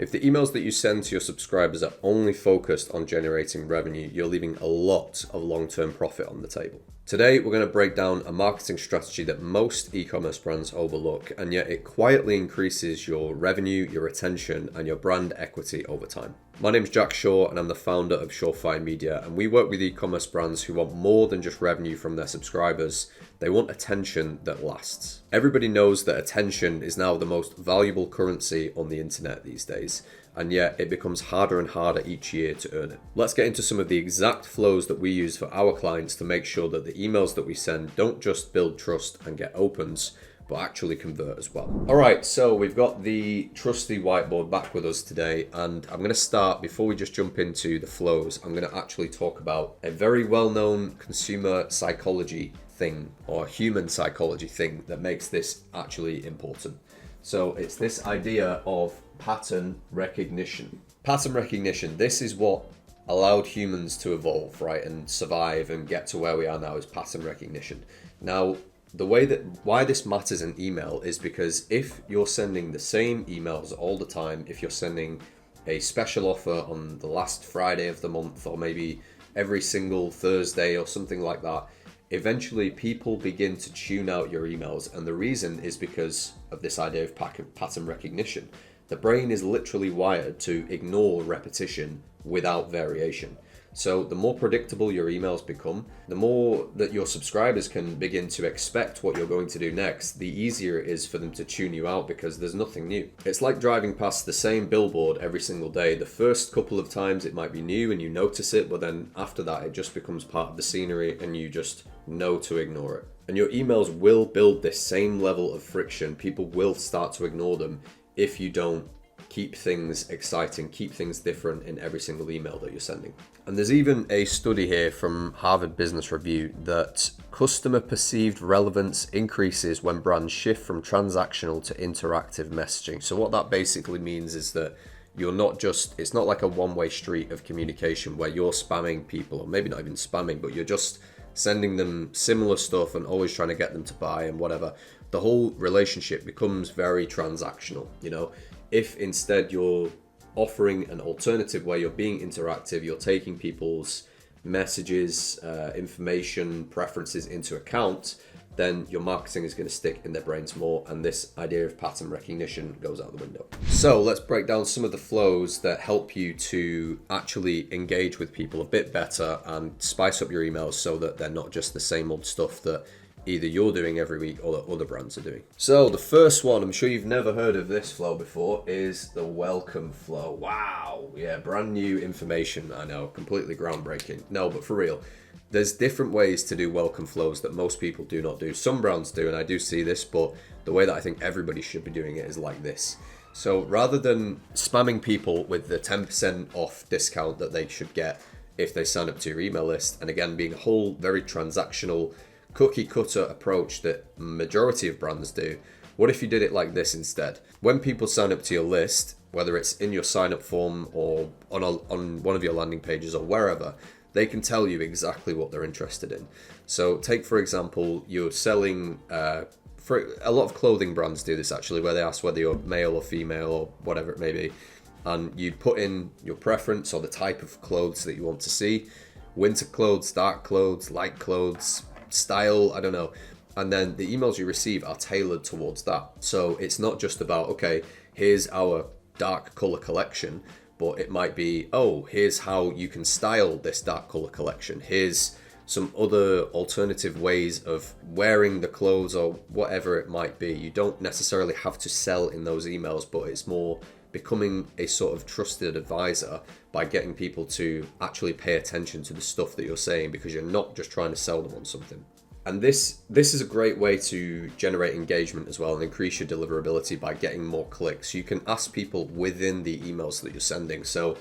If the emails that you send to your subscribers are only focused on generating revenue, you're leaving a lot of long-term profit on the table. Today, we're going to break down a marketing strategy that most e-commerce brands overlook, and yet it quietly increases your revenue, your retention, and your brand equity over time. My name's Jack Shaw, and I'm the founder of Surefire Media, and we work with e-commerce brands who want more than just revenue from their subscribers. They want attention that lasts. Everybody knows that attention is now the most valuable currency on the internet these days, and yet it becomes harder and harder each year to earn it. Let's get into some of the exact flows that we use for our clients to make sure that the emails that we send don't just build trust and get opens, but actually convert as well. All right, so we've got the trusty whiteboard back with us today, and I'm going to start, before we just jump into the flows, I'm going to actually talk about a very well-known consumer psychology thing, or human psychology thing, that makes this actually important. So it's this idea of pattern recognition. Pattern recognition, this is what allowed humans to evolve, right, and survive and get to where we are now, is pattern recognition. Now, why this matters in email is because if you're sending the same emails all the time, if you're sending a special offer on the last Friday of the month, or maybe every single Thursday or something like that, eventually people begin to tune out your emails. And the reason is because of this idea of pattern recognition. The brain is literally wired to ignore repetition without variation. So the more predictable your emails become, the more that your subscribers can begin to expect what you're going to do next, the easier it is for them to tune you out, because there's nothing new. It's like driving past the same billboard every single day. The first couple of times it might be new and you notice it, but then after that it just becomes part of the scenery and you just know to ignore it. And your emails will build this same level of friction. People will start to ignore them if you don't keep things exciting, keep things different in every single email that you're sending. And there's even a study here from Harvard Business Review that customer perceived relevance increases when brands shift from transactional to interactive messaging. So what that basically means is that it's not like a one-way street of communication where you're spamming people, or maybe not even spamming, but you're just sending them similar stuff and always trying to get them to buy and whatever. The whole relationship becomes very transactional, If instead you're offering an alternative where you're being interactive, you're taking people's messages, information, preferences into account, then your marketing is going to stick in their brains more, and this idea of pattern recognition goes out the window. So let's break down some of the flows that help you to actually engage with people a bit better and spice up your emails so that they're not just the same old stuff that either you're doing every week or that other brands are doing. So the first one, I'm sure you've never heard of this flow before, is the welcome flow. Wow, yeah, brand new information, I know, completely groundbreaking. No, but for real, there's different ways to do welcome flows that most people do not do. Some brands do, and I do see this, but the way that I think everybody should be doing it is like this. So rather than spamming people with the 10% off discount that they should get if they sign up to your email list, and again, being a whole very transactional cookie cutter approach that majority of brands do, what if you did it like this instead? When people sign up to your list, whether it's in your sign up form or on one of your landing pages or wherever, they can tell you exactly what they're interested in. So take, for example, you're selling, for a lot of clothing brands do this actually, where they ask whether you're male or female or whatever it may be, and you put in your preference or the type of clothes that you want to see: winter clothes, dark clothes, light clothes, style, I don't know. And then the emails you receive are tailored towards that. So it's not just about, okay, here's our dark color collection, but it might be, oh, here's how you can style this dark color collection. Here's some other alternative ways of wearing the clothes, or whatever it might be. You don't necessarily have to sell in those emails, but it's more becoming a sort of trusted advisor by getting people to actually pay attention to the stuff that you're saying, because you're not just trying to sell them on something. And this is a great way to generate engagement as well and increase your deliverability by getting more clicks. You can ask people within the emails that you're sending. So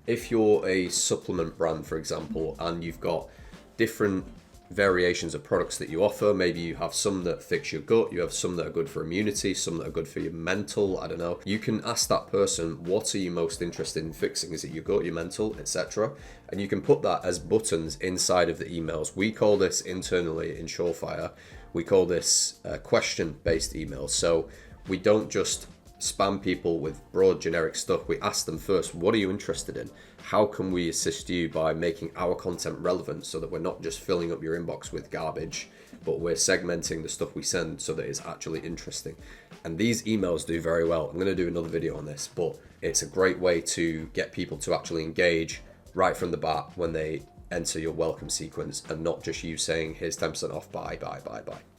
if you're a supplement brand, for example, and you've got different variations of products that you offer, maybe you have some that fix your gut, you have some that are good for immunity, some that are good for your mental, I don't know. You can ask that person, what are you most interested in fixing? Is it your gut, your mental, etc.? And you can put that as buttons inside of the emails. We call this internally in Surefire, we call this question-based emails. So we don't just spam people with broad generic stuff, we ask them first, what are you interested in? How can we assist you by making our content relevant so that we're not just filling up your inbox with garbage, but we're segmenting the stuff we send so that it's actually interesting. And these emails do very well. I'm going to do another video on this, but it's a great way to get people to actually engage right from the bat when they enter your welcome sequence, and not just you saying, here's 10% off, bye.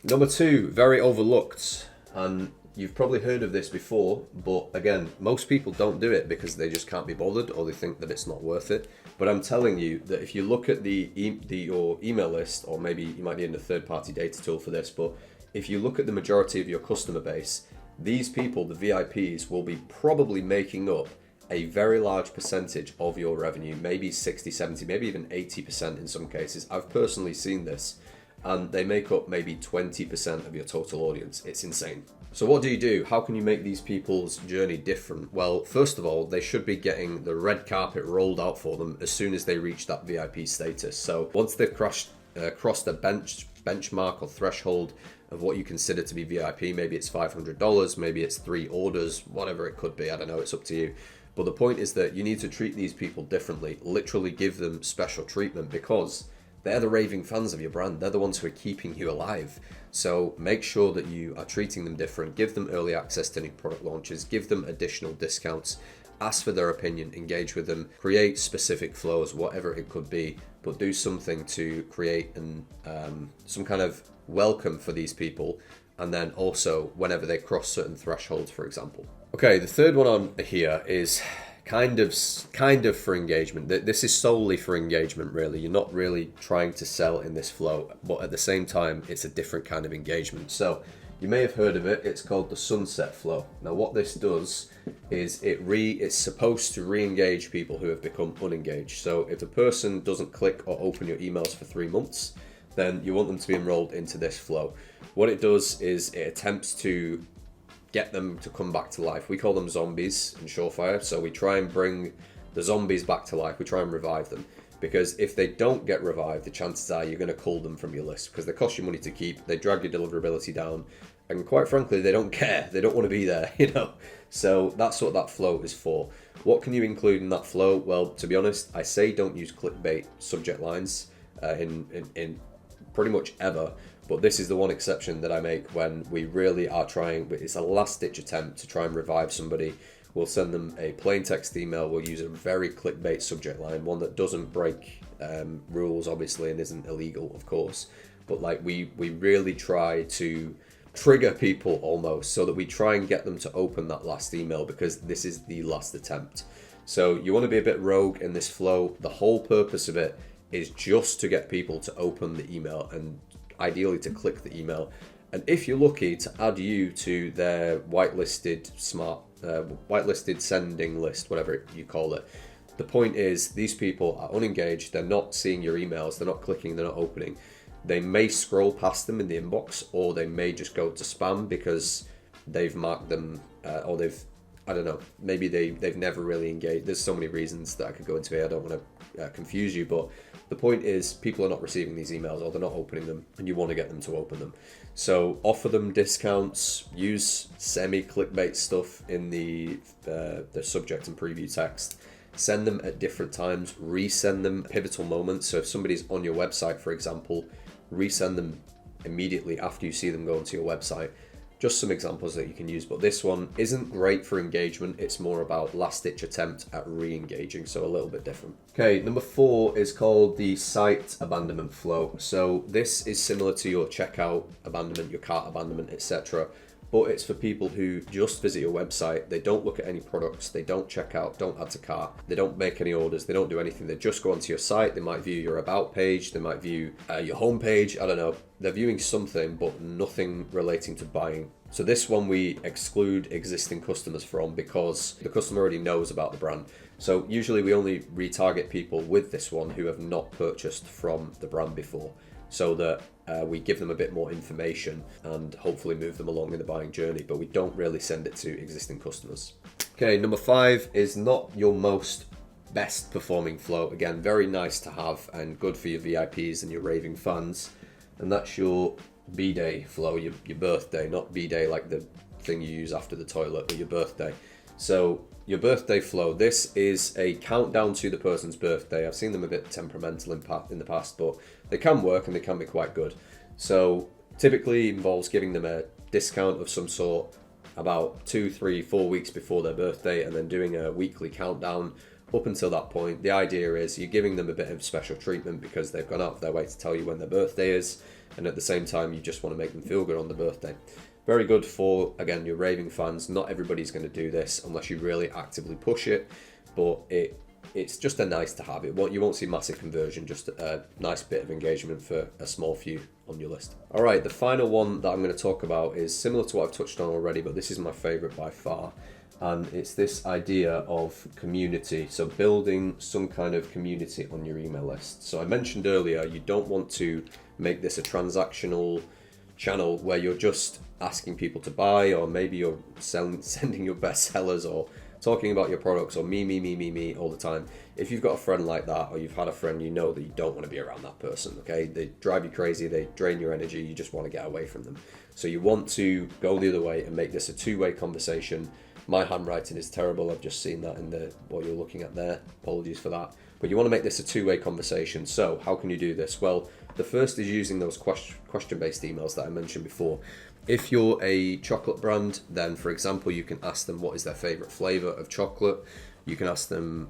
Number 2, very overlooked, and you've probably heard of this before, but again, most people don't do it because they just can't be bothered, or they think that it's not worth it. But I'm telling you that if you look at your email list, or maybe you might need a third-party data tool for this, but if you look at the majority of your customer base, these people, the VIPs, will be probably making up a very large percentage of your revenue, maybe 60, 70, maybe even 80% in some cases. I've personally seen this, and they make up maybe 20% of your total audience. It's insane. So what do? How can you make these people's journey different? Well, first of all, they should be getting the red carpet rolled out for them as soon as they reach that VIP status. So once they've crossed a benchmark or threshold of what you consider to be VIP, maybe it's $500, maybe it's 3 orders, whatever it could be, I don't know, it's up to you. But the point is that you need to treat these people differently, literally give them special treatment, because they're the raving fans of your brand. They're the ones who are keeping you alive. So make sure that you are treating them different, give them early access to new product launches, give them additional discounts, ask for their opinion, engage with them, create specific flows, whatever it could be, but do something to create some kind of welcome for these people. And then also whenever they cross certain thresholds, for example. Okay, the third one on here is kind of for engagement. This is solely for engagement, really. You're not really trying to sell in this flow, but at the same time, it's a different kind of engagement. So you may have heard of it. It's called the sunset flow. Now, what this does is it's supposed to re-engage people who have become unengaged. So if the person doesn't click or open your emails for 3 months, then you want them to be enrolled into this flow. What it does is it attempts to get them to come back to life. We call them zombies in Surefire. So we try and bring the zombies back to life. We try and revive them, because if they don't get revived, the chances are you're going to cull them from your list, because they cost you money to keep. They drag your deliverability down, and quite frankly, they don't care. They don't want to be there, So that's what that flow is for. What can you include in that flow? Well, to be honest, I say don't use clickbait subject lines in pretty much ever. But this is the one exception that I make when we really are trying. It's a last-ditch attempt to try and revive somebody. We'll send them a plain text email. We'll use a very clickbait subject line, one that doesn't break rules, obviously, and isn't illegal, of course. But we really try to trigger people almost, so that we try and get them to open that last email, because this is the last attempt. So you want to be a bit rogue in this flow. The whole purpose of it is just to get people to open the email, and ideally to click the email, and if you're lucky, to add you to their whitelisted sending list, whatever you call it. The point is, these people are unengaged, they're not seeing your emails, they're not clicking, they're not opening. They may scroll past them in the inbox, or they may just go to spam because they've marked them, or I don't know, maybe they've never really engaged. There's so many reasons that I could go into here, I don't want to confuse you, but the point is, people are not receiving these emails, or they're not opening them, and you want to get them to open them. So offer them discounts, use semi-clickbait stuff in the subject and preview text, send them at different times, resend them at pivotal moments. So if somebody's on your website, for example, resend them immediately after you see them go onto your website. Just some examples that you can use, but this one isn't great for engagement. It's more about last-ditch attempt at re-engaging, so a little bit different. Okay, number 4 is called the site abandonment flow. So this is similar to your checkout abandonment, your cart abandonment, etc. But it's for people who just visit your website. They don't look at any products, they don't check out, don't add to cart, they don't make any orders, they don't do anything. They just go onto your site. They might view your about page, they might view your home page, I don't know. They're viewing something, but nothing relating to buying. So this one we exclude existing customers from, because the customer already knows about the brand. So usually we only retarget people with this one who have not purchased from the brand before, so that we give them a bit more information and hopefully move them along in the buying journey, but we don't really send it to existing customers. Okay, number 5 is not your most best performing flow. Again, very nice to have and good for your VIPs and your raving fans, and that's your B-Day flow, your birthday, not B-Day like the thing you use after the toilet, but your birthday. So your birthday flow, this is a countdown to the person's birthday. I've seen them a bit temperamental in the past, but they can work and they can be quite good. So typically involves giving them a discount of some sort about 2, 3, 4 weeks before their birthday, and then doing a weekly countdown up until that point. The idea is you're giving them a bit of special treatment because they've gone out of their way to tell you when their birthday is, and at the same time you just want to make them feel good on the birthday. Very good for, again, your raving fans. Not everybody's going to do this unless you really actively push it, but it's just a nice to have. You won't see massive conversion, just a nice bit of engagement for a small few on your list. All right, the final one that I'm going to talk about is similar to what I've touched on already, but this is my favorite by far. And it's this idea of community. So building some kind of community on your email list. So I mentioned earlier, you don't want to make this a transactional channel where you're just asking people to buy, or maybe you're sending your best sellers or talking about your products, or me all the time. If you've got a friend like that, or you've had a friend, you know that you don't want to be around that person, okay? They drive you crazy, they drain your energy, you just want to get away from them. So you want to go the other way and make this a two-way conversation. My handwriting is terrible, I've just seen that in what you're looking at there, apologies for that. But you want to make this a two-way conversation. So how can you do this? Well, the first is using those question-based emails that I mentioned before. If you're a chocolate brand, then for example, you can ask them what is their favorite flavor of chocolate. You can ask them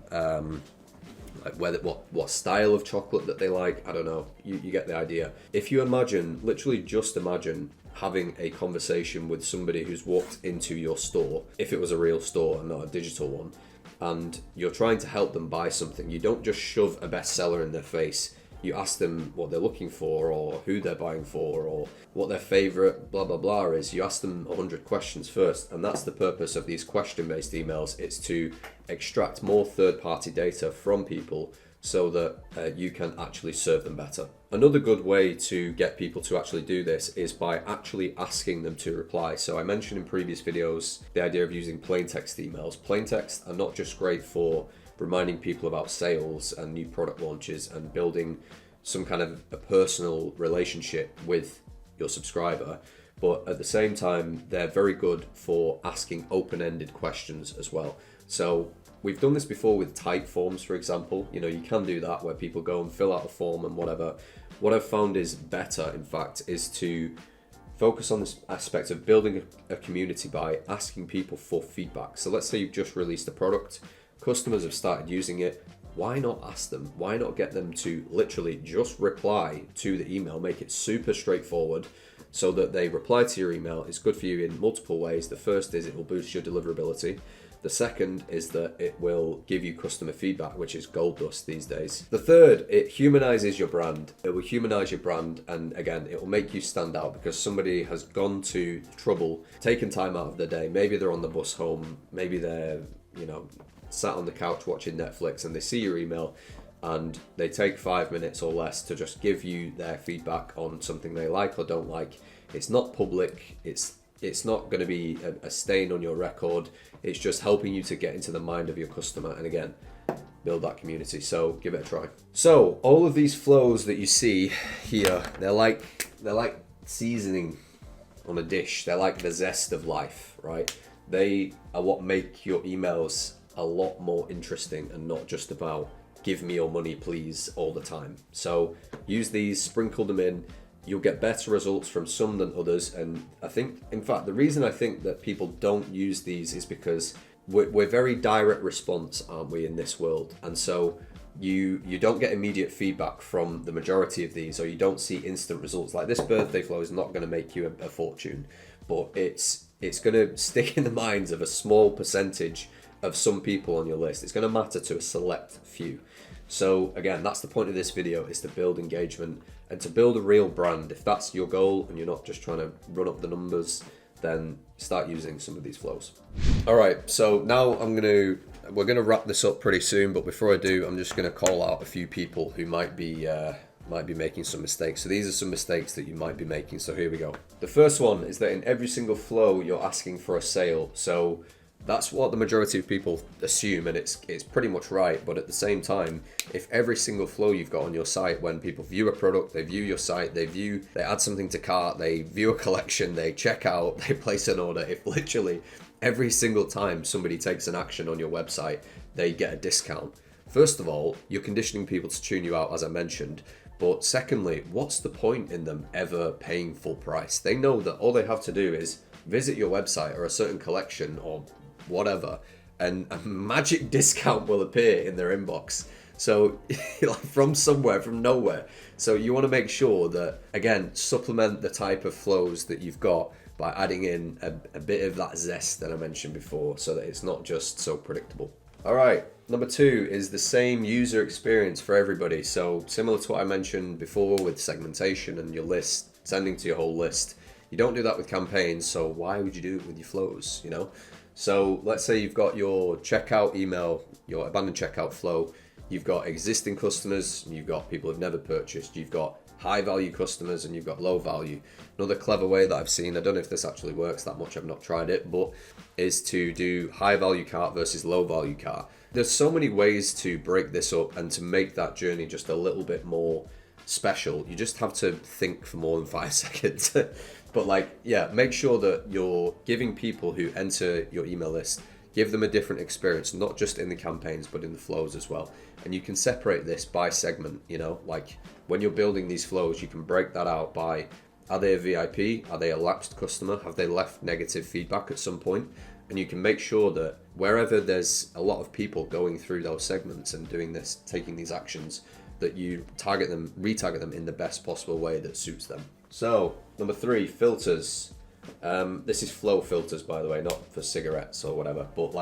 what style of chocolate that they like. I don't know, you get the idea. If you imagine, literally just imagine having a conversation with somebody who's walked into your store, if it was a real store and not a digital one, and you're trying to help them buy something, you don't just shove a bestseller in their face. You ask them what they're looking for, or who they're buying for, or what their favorite blah blah blah is. You ask them 100 questions first, and that's the purpose of these question-based emails. It's to extract more third-party data from people so that you can actually serve them better. Another good way to get people to actually do this is by actually asking them to reply. So I mentioned in previous videos the idea of using plain text emails. Plain text are not just great for reminding people about sales and new product launches and building some kind of a personal relationship with your subscriber, but at the same time, they're very good for asking open-ended questions as well. So we've done this before with type forms, for example. You know, you can do that where people go and fill out a form and whatever. What I've found is better, in fact, is to focus on this aspect of building a community by asking people for feedback. So let's say you've just released a product, customers have started using it. Why not ask them? Why not get them to literally just reply to the email, make it super straightforward so that they reply to your email. It's good for you in multiple ways. The first is it will boost your deliverability. The second is that it will give you customer feedback, which is gold dust these days. The third, it humanizes your brand. It will humanize your brand, and again, it will make you stand out because somebody has gone to trouble, taken time out of their day. Maybe they're on the bus home, maybe they're, sat on the couch watching Netflix, and they see your email and they take 5 minutes or less to just give you their feedback on something they like or don't like. It's not public, it's not going to be a stain on your record. It's just helping you to get into the mind of your customer and again, build that community. So give it a try. So all of these flows that you see here, they're like seasoning on a dish. They're like the zest of life, right? They are what make your emails a lot more interesting and not just about give me your money please all the time. So use these, sprinkle them in. You'll get better results from some than others. And I think, in fact, the reason I think that people don't use these is because we're very direct response, aren't we, in this world? And so you don't get immediate feedback from the majority of these, or you don't see instant results. Like this birthday flow is not going to make you a fortune, but it's going to stick in the minds of a small percentage of some people on your list. It's going to matter to a select few. So again, that's the point of this video, is to build engagement and to build a real brand. If that's your goal and you're not just trying to run up the numbers, then start using some of these flows. All right, so now we're gonna wrap this up pretty soon, but before I do, I'm just gonna call out a few people who might be making some mistakes. So these are some mistakes that you might be making. So here we go. The first one is that in every single flow, you're asking for a sale. So That's what the majority of people assume, and it's pretty much right. But at the same time, if every single flow you've got on your site, when people view a product, they view your site, they add something to cart, they view a collection, they check out, they place an order, if literally every single time somebody takes an action on your website, they get a discount. First of all, you're conditioning people to tune you out, as I mentioned. But secondly, what's the point in them ever paying full price? They know that all they have to do is visit your website or a certain collection or whatever, and a magic discount will appear in their inbox. So from somewhere, from nowhere. So you want to make sure that, again, supplement the type of flows that you've got by adding in a bit of that zest that I mentioned before, so that it's not just so predictable. All right, number 2 is the same user experience for everybody. So similar to what I mentioned before with segmentation and your list, sending to your whole list. You don't do that with campaigns, so why would you do it with your flows, you know? So let's say you've got your checkout email, your abandoned checkout flow, you've got existing customers, you've got people who've never purchased, you've got high value customers, and you've got low value. Another clever way that I've seen, I don't know if this actually works that much, I've not tried it, but is to do high value cart versus low value cart. There's so many ways to break this up and to make that journey just a little bit more special. You just have to think for more than 5 seconds. But make sure that you're giving people who enter your email list, give them a different experience, not just in the campaigns, but in the flows as well. And you can separate this by segment, you know, like when you're building these flows, you can break that out by, are they a VIP? Are they a lapsed customer? Have they left negative feedback at some point? And you can make sure that wherever there's a lot of people going through those segments and doing this, taking these actions, that you target them, retarget them in the best possible way that suits them. So, number 3, filters. This is flow filters, by the way, not for cigarettes or whatever, but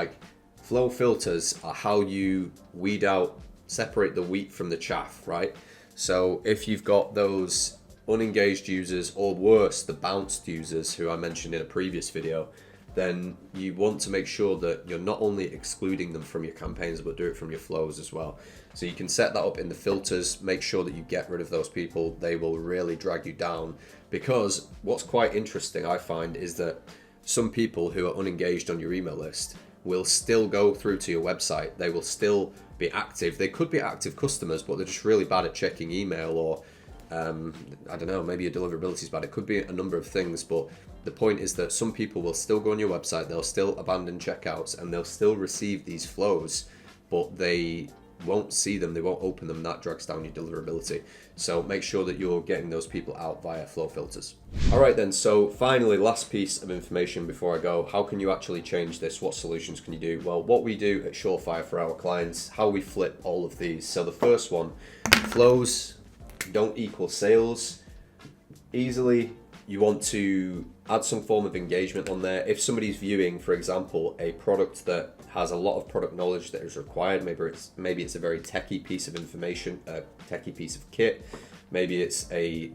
flow filters are how you weed out, separate the wheat from the chaff, right? So if you've got those unengaged users, or worse, the bounced users who I mentioned in a previous video, then you want to make sure that you're not only excluding them from your campaigns, but do it from your flows as well. So you can set that up in the filters, make sure that you get rid of those people. They will really drag you down, because what's quite interesting, I find, is that some people who are unengaged on your email list will still go through to your website. They will still be active. They could be active customers, but they're just really bad at checking email, or I don't know, maybe your deliverability is bad. It could be a number of things, but the point is that some people will still go on your website, they'll still abandon checkouts, and they'll still receive these flows, but they won't see them, they won't open them. That drags down your deliverability. So make sure that you're getting those people out via flow filters. All right then, so finally, last piece of information before I go, how can you actually change this? What solutions can you do? Well, what we do at Surefire for our clients, how we flip all of these. So the first one, flows don't equal sales. Easily, you want to add some form of engagement on there. If somebody's viewing, for example, a product that has a lot of product knowledge that is required, maybe it's a very techie piece of information, a techie piece of kit, maybe it's a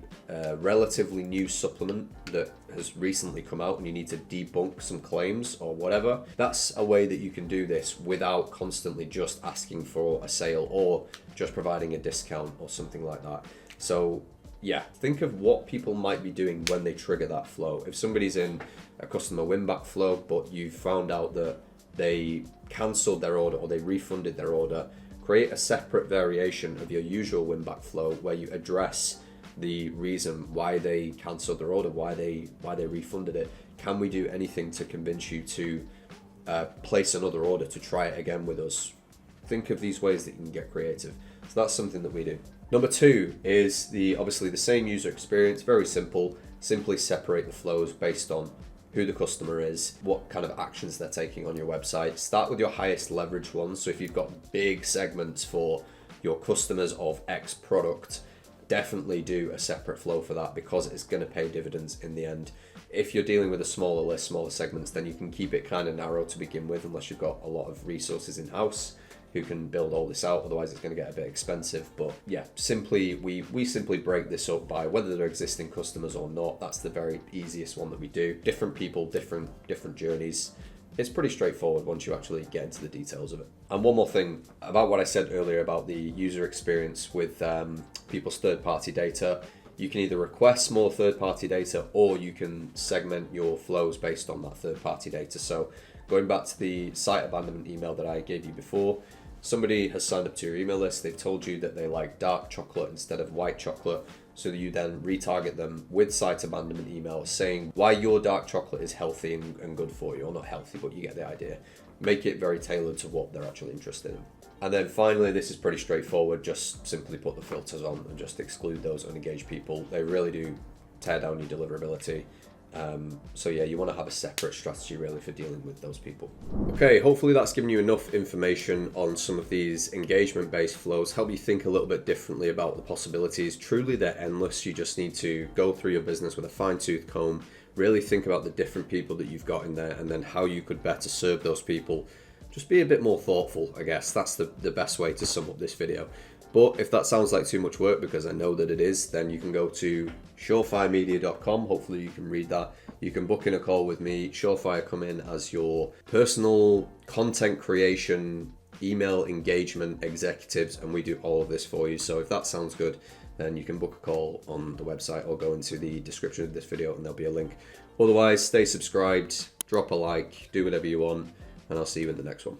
relatively new supplement that has recently come out and you need to debunk some claims or whatever. That's a way that you can do this without constantly just asking for a sale or just providing a discount or something like that. So yeah, think of what people might be doing when they trigger that flow. If somebody's in a customer win-back flow, but you found out that they cancelled their order or they refunded their order, create a separate variation of your usual win-back flow where you address the reason why they cancelled their order, why they refunded it. Can we do anything to convince you to place another order, to try it again with us? Think of these ways that you can get creative. So that's something that we do. Number 2 is obviously the same user experience, very simple. Simply separate the flows based on who the customer is, what kind of actions they're taking on your website. Start with your highest leverage ones. So if you've got big segments for your customers of X product, definitely do a separate flow for that, because it's going to pay dividends in the end. If you're dealing with a smaller list, smaller segments, then you can keep it kind of narrow to begin with, unless you've got a lot of resources in-house who can build all this out. Otherwise it's going to get a bit expensive. But yeah, we simply break this up by whether they're existing customers or not. That's the very easiest one that we do. Different people, different journeys. It's pretty straightforward once you actually get into the details of it. And one more thing about what I said earlier about the user experience with people's third-party data. You can either request more third-party data, or you can segment your flows based on that third-party data. So going back to the site abandonment email that I gave you before, somebody has signed up to your email list. They've told you that they like dark chocolate instead of white chocolate. So you then retarget them with site abandonment email saying why your dark chocolate is healthy and good for you, or not healthy, but you get the idea. Make it very tailored to what they're actually interested in. And then finally, this is pretty straightforward. Just simply put the filters on and just exclude those unengaged people. They really do tear down your deliverability. So yeah, you want to have a separate strategy really for dealing with those people. Okay, hopefully that's given you enough information on some of these engagement-based flows, help you think a little bit differently about the possibilities. Truly, they're endless. You just need to go through your business with a fine-tooth comb, really think about the different people that you've got in there and then how you could better serve those people. Just be a bit more thoughtful, I guess. That's the best way to sum up this video. But if that sounds like too much work, because I know that it is, then you can go to surefiremedia.com. Hopefully you can read that. You can book in a call with me. Surefire come in as your personal content creation, email engagement executives, and we do all of this for you. So if that sounds good, then you can book a call on the website or go into the description of this video and there'll be a link. Otherwise, stay subscribed, drop a like, do whatever you want, and I'll see you in the next one.